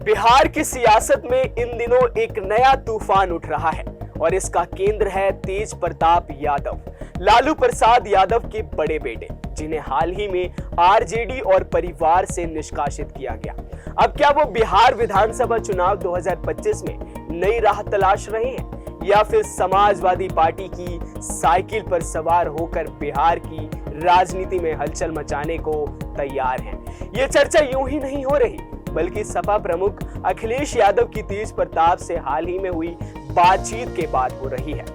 बिहार की सियासत में इन दिनों एक नया तूफान उठ रहा है और इसका केंद्र है तेज प्रताप यादव, लालू प्रसाद यादव के बड़े बेटे, जिन्हें हाल ही में आरजेडी और परिवार से निष्कासित किया गया। अब क्या वो बिहार विधानसभा चुनाव 2025 में नई राह तलाश रहे हैं या फिर समाजवादी पार्टी की साइकिल पर सवार होकर बिहार की राजनीति में हलचल मचाने को तैयार हैं? ये चर्चा यूं ही नहीं हो रही, बल्कि सपा प्रमुख अखिलेश यादव की तेज प्रताप से हाल ही में हुई बातचीत के बाद हो रही है।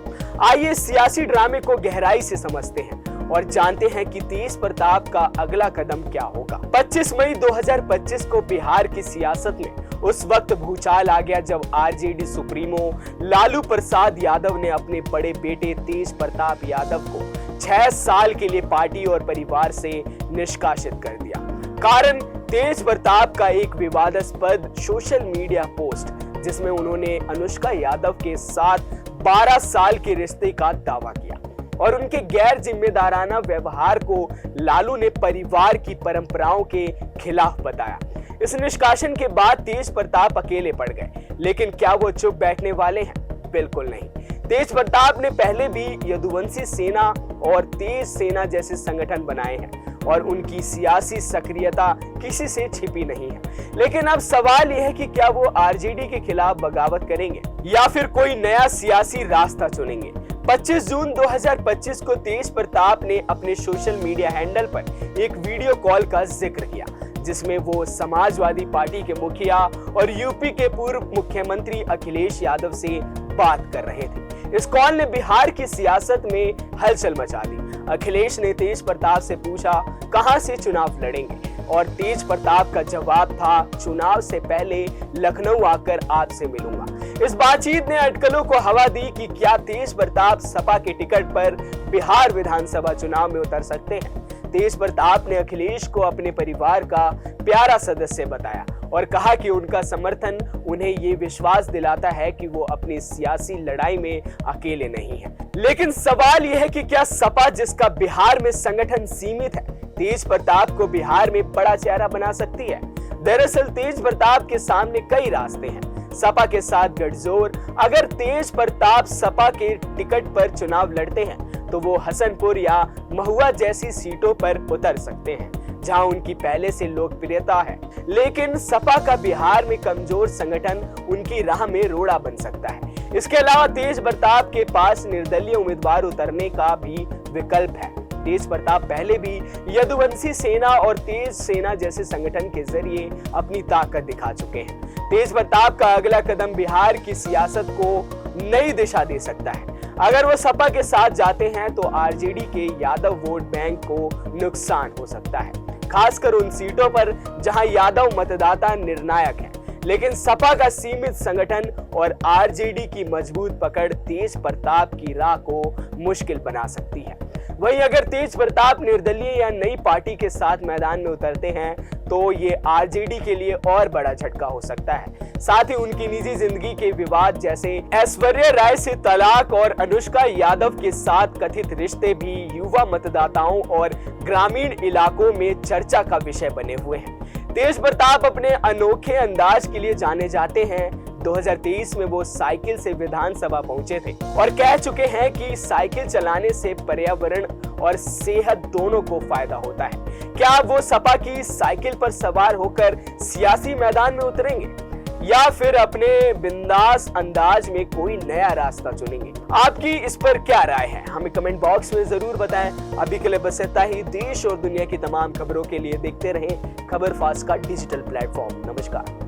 आइए सियासी ड्रामे को गहराई से समझते हैं और जानते हैं कि तेज प्रताप का अगला कदम क्या होगा। 25 मई 2025 को बिहार की सियासत में उस वक्त भूचाल आ गया जब आरजेडी सुप्रीमो लालू प्रसाद यादव ने अपने बड़े बेटे तेज प्रताप यादव को 6 साल के लिए पार्टी और परिवार से निष्कासित कर दिया। कारण तेज प्रताप का एक विवादास्पद सोशल मीडिया पोस्ट, जिसमें उन्होंने अनुष्का यादव के साथ 12 साल के रिश्ते का दावा किया और उनके गैर जिम्मेदाराना व्यवहार को लालू ने परिवार की परंपराओं के खिलाफ बताया। इस निष्कासन के बाद तेज प्रताप अकेले पड़ गए, लेकिन क्या वो चुप बैठने वाले हैं? बिल्कुल नहीं। तेज प्रताप ने पहले भी यदुवंशी सेना और तेज सेना जैसे संगठन बनाए हैं और उनकी सियासी सक्रियता किसी से छिपी नहीं है। लेकिन अब सवाल यह है कि क्या वो आरजेडी के खिलाफ बगावत करेंगे या फिर कोई नया सियासी रास्ता चुनेंगे। 25 जून 2025 को तेज प्रताप ने अपने सोशल मीडिया हैंडल पर एक वीडियो कॉल का जिक्र किया, जिसमें वो समाजवादी पार्टी के मुखिया और यूपी के पूर्व मुख्यमंत्री अखिलेश यादव से बात कर रहे थे। इस कॉल ने बिहार की सियासत में हलचल मचा दी। अखिलेश ने तेज प्रताप से पूछा कहां से चुनाव लड़ेंगे, और तेज प्रताप का जवाब था चुनाव से पहले लखनऊ आकर आपसे मिलूंगा। इस बातचीत ने अटकलों को हवा दी कि क्या तेज प्रताप सपा के टिकट पर बिहार विधानसभा चुनाव में उतर सकते हैं। तेज प्रताप ने अखिलेश को अपने परिवार का प्यारा सदस्य बताया और कहा कि उनका समर्थन उन्हें ये विश्वास दिलाता है कि वो अपनी सियासी लड़ाई में अकेले नहीं हैं। लेकिन सवाल यह है कि क्या सपा, जिसका बिहार में संगठन सीमित है, तेज प्रताप को बिहार में बड़ा चेहरा बना सकती है? दरअसल तेज प्रताप के सामने कई रास्ते हैं। सपा के साथ गठजोड़। अगर तेज प्रताप सपा के टिकट पर चुनाव लड़ते हैं तो वो हसनपुर या महुआ जैसी सीटों पर उतर सकते हैं, जहां उनकी पहले से लोकप्रियता है। लेकिन सपा का बिहार में कमजोर संगठन उनकी राह में रोड़ा बन सकता है। इसके अलावा तेज प्रताप के पास निर्दलीय उम्मीदवार उतरने का भी विकल्प है। तेज प्रताप पहले भी यदुवंशी सेना और तेज सेना जैसे संगठन के जरिए अपनी ताकत दिखा चुके हैं। तेज प्रताप का अगला कदम बिहार की सियासत को नई दिशा दे सकता है। अगर वो सपा के साथ जाते हैं तो आरजेडी के यादव वोट बैंक को नुकसान हो सकता है, खासकर उन सीटों पर जहां यादव मतदाता निर्णायक हैं। लेकिन सपा का सीमित संगठन और आरजेडी की मजबूत पकड़ तेज प्रताप की राह को मुश्किल बना सकती है। वहीं अगर तेज प्रताप निर्दलीय या नई पार्टी के साथ मैदान में उतरते हैं तो ये आरजेडी के लिए और बड़ा झटका हो सकता है। साथ ही उनकी निजी जिंदगी के विवाद, जैसे ऐश्वर्या राय से तलाक और अनुष्का यादव के साथ कथित रिश्ते, भी युवा मतदाताओं और ग्रामीण इलाकों में चर्चा का विषय बने हुए हैं। तेज प्रताप अपने अनोखे अंदाज के लिए जाने जाते हैं। 2023 में वो साइकिल से विधानसभा पहुंचे थे और कह चुके हैं कि साइकिल चलाने से पर्यावरण और सेहत दोनों को फायदा होता है। क्या वो सपा की साइकिल पर सवार होकर सियासी मैदान में उतरेंगे या फिर अपने बिंदास अंदाज में कोई नया रास्ता चुनेंगे? आपकी इस पर क्या राय है, हमें कमेंट बॉक्स में जरूर बताएं। अभी के लिए बस इतना ही। देश और दुनिया की तमाम खबरों के लिए देखते रहें खबर फास्ट का डिजिटल प्लेटफॉर्म। नमस्कार।